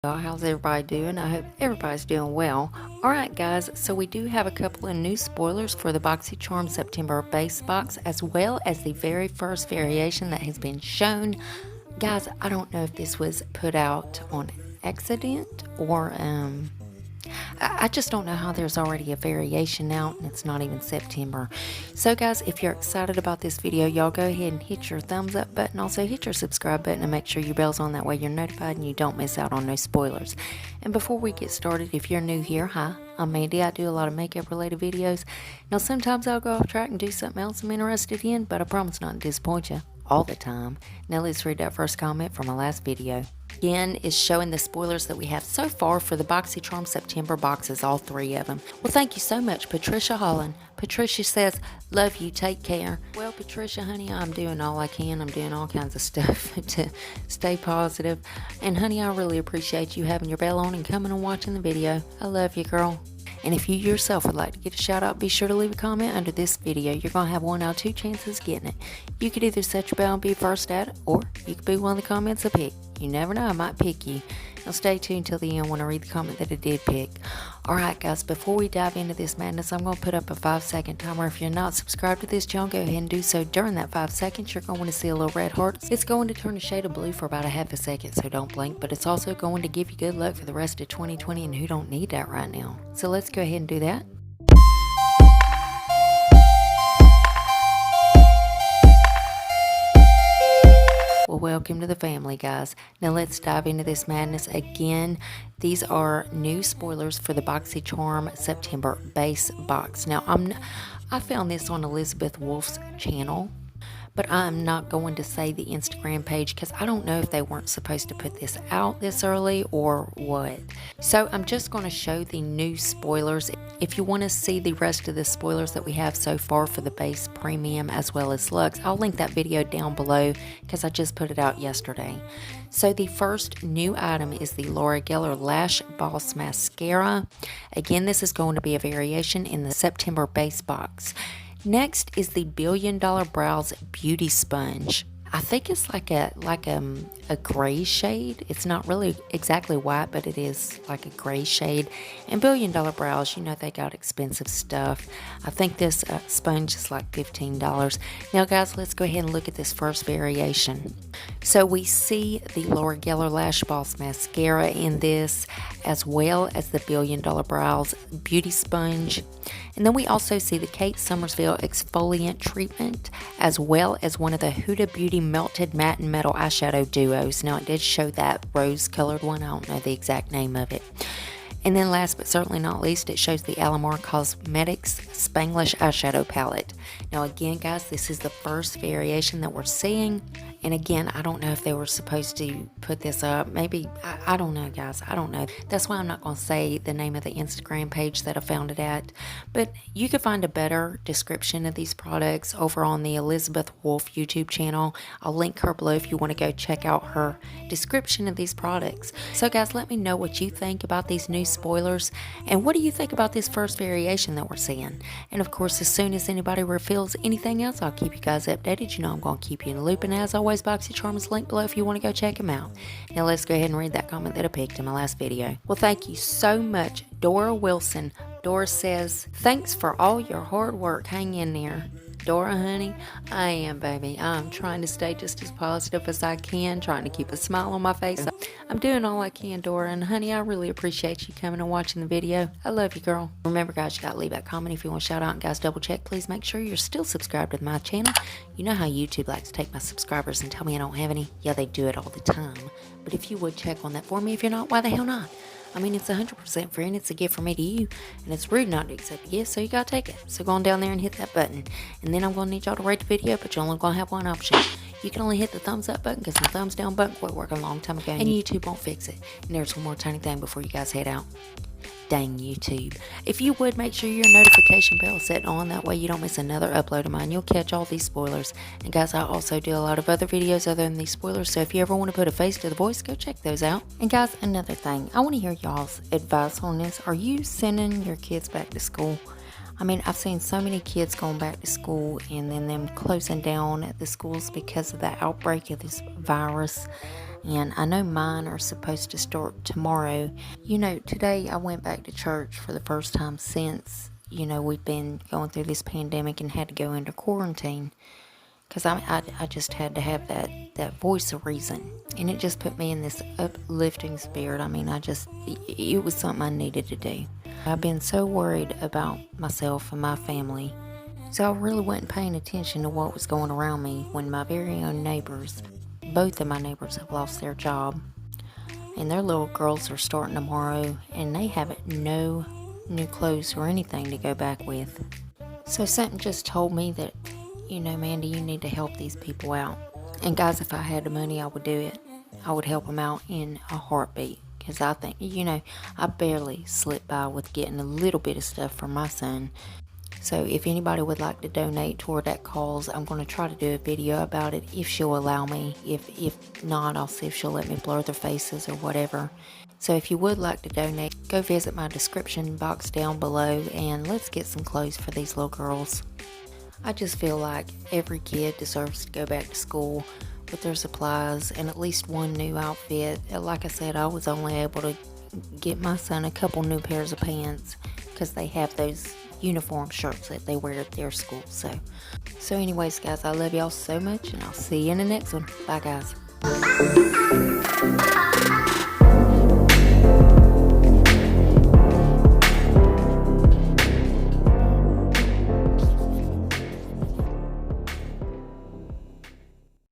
How's everybody doing? I hope everybody's doing well. Alright guys, so we do have a couple of new spoilers for the BoxyCharm September base box, as well as the very first variation that has been shown. Guys, I don't know if this was put out on accident or I just don't know how there's already a variation out and it's not even September. So guys, if you're excited about this video, y'all go ahead and hit your thumbs up button. Also hit your subscribe button and make sure your bell's on. That way you're notified and you don't miss out on no spoilers. And before we get started, if you're new here, hi, I'm Mandy. I do a lot of makeup related videos. Now sometimes I'll go off track and do something else I'm interested in, but I promise not to disappoint you all the time. Now let's read that first comment from my last video. Again is showing the spoilers that we have so far for the BoxyCharm September boxes, all three of them. Well, thank you so much, Patricia Holland. Patricia says, love you, take care. Well, Patricia, honey, I'm doing all I can. I'm doing all kinds of stuff to stay positive. And honey, I really appreciate you having your bell on and coming and watching the video. I love you, girl. And if you yourself would like to get a shout out, be sure to leave a comment under this video. You're going to have 1 out of 2 chances of getting it. You could either set your bell and be first at it, or you could be one of the comments I pick. You never know, I might pick you. Now stay tuned till the end when I read the comment that I did pick. Alright guys, before we dive into this madness, I'm going to put up a 5-second timer. If you're not subscribed to this channel, go ahead and do so. During that 5 seconds, you're going to see a little red heart. It's going to turn a shade of blue for about a half a second, so don't blink. But it's also going to give you good luck for the rest of 2020, and who don't need that right now? So let's go ahead and do that. Well, welcome to the family, guys. Now let's dive into this madness again. These are new spoilers for the BoxyCharm September base box. Now I found this on Elizabeth Wolf's channel, but I'm not going to say the Instagram page because I don't know if they weren't supposed to put this out this early or what. So I'm just going to show the new spoilers. If you want to see the rest of the spoilers that we have so far for the base, premium, as well as luxe, I'll link that video down below because I just put it out yesterday. So the first new item is the Laura Geller Lash Boss Mascara. Again, this is going to be a variation in the September base box. Next is the $1 Billion Brows Beauty Sponge. I think it's like a gray shade. It's not really exactly white, but it is like a gray shade. And $1 Billion Brows, you know they got expensive stuff. I think this sponge is like $15. Now guys, let's go ahead and look at this first variation. So we see the Laura Geller Lash Boss Mascara in this, as well as the $1 Billion Brows Beauty Sponge. And then we also see the Kate Somersville Exfoliant Treatment, as well as one of the Huda Beauty Melted Matte and Metal Eyeshadow Duos. Now it did show that rose colored one. I don't know the exact name of it. And then last but certainly not least, it shows the Alamar Cosmetics Spanglish Eyeshadow Palette. Now again guys, this is the first variation that we're seeing. And again, I don't know if they were supposed to put this up. Maybe, I don't know guys, I don't know. That's why I'm not going to say the name of the Instagram page that I found it at. But you can find a better description of these products over on the Elizabeth Wolf YouTube channel. I'll link her below if you want to go check out her description of these products. So guys, let me know what you think about these new spoilers. And what do you think about this first variation that we're seeing? And of course, as soon as anybody reveals anything else, I'll keep you guys updated. You know I'm going to keep you in the loop. And as always, BoxyCharm is linked below if you want to go check them out. Now let's go ahead and read that comment that I picked in my last video. Well, thank you so much, Dora Wilson. Dora says, thanks for all your hard work. Hang in there. Dora, honey, I am, baby. I'm trying to stay just as positive as I can, trying to keep a smile on my face. I'm doing all I can, Dora, and honey, I really appreciate you coming and watching the video. I love you, girl. Remember, guys, you gotta leave that comment if you want a shout out, and guys, double check. Please make sure you're still subscribed to my channel. You know how YouTube likes to take my subscribers and tell me I don't have any? Yeah, they do it all the time. But if you would check on that for me, if you're not, why the hell not? I mean, it's 100% free and it's a gift from me to you, and it's rude not to accept a gift, so you gotta take it. So go on down there and hit that button, and then I'm gonna need y'all to rate the video, but you're only gonna have one option. You can only hit the thumbs up button because the thumbs down button quit working a long time ago, and YouTube won't fix it. And there's one more tiny thing before you guys head out. Dang YouTube. If you would, make sure your notification bell is set on. That way you don't miss another upload of mine. You'll catch all these spoilers. And guys, I also do a lot of other videos other than these spoilers. So if you ever want to put a face to the voice, go check those out. And guys, another thing. I want to hear y'all's advice on this. Are you sending your kids back to school? I mean, I've seen so many kids going back to school and then them closing down at the schools because of the outbreak of this virus. and I know mine are supposed to start tomorrow. You know, today I went back to church for the first time since, you know, we've been going through this pandemic and had to go into quarantine. Because I just had to have that voice of reason. And it just put me in this uplifting spirit. I mean, it was something I needed to do. I've been so worried about myself and my family. So I really wasn't paying attention to what was going around me when my very own neighbors, both of my neighbors have lost their job. And their little girls are starting tomorrow, and they have no new clothes or anything to go back with. So something just told me that, you know, Mandy, you need to help these people out. And guys, if I had the money, I would do it. I would help them out in a heartbeat. Because I think, you know, I barely slipped by with getting a little bit of stuff for my son. So if anybody would like to donate toward that cause, I'm going to try to do a video about it if she'll allow me. If not, I'll see if she'll let me blur their faces or whatever. So if you would like to donate, go visit my description box down below and let's get some clothes for these little girls. I just feel like every kid deserves to go back to school with their supplies and at least one new outfit. Like I said, I was only able to get my son a couple new pairs of pants because they have those uniform shirts that they wear at their school. So anyways, guys, I love y'all so much, and I'll see you in the next one. Bye, guys.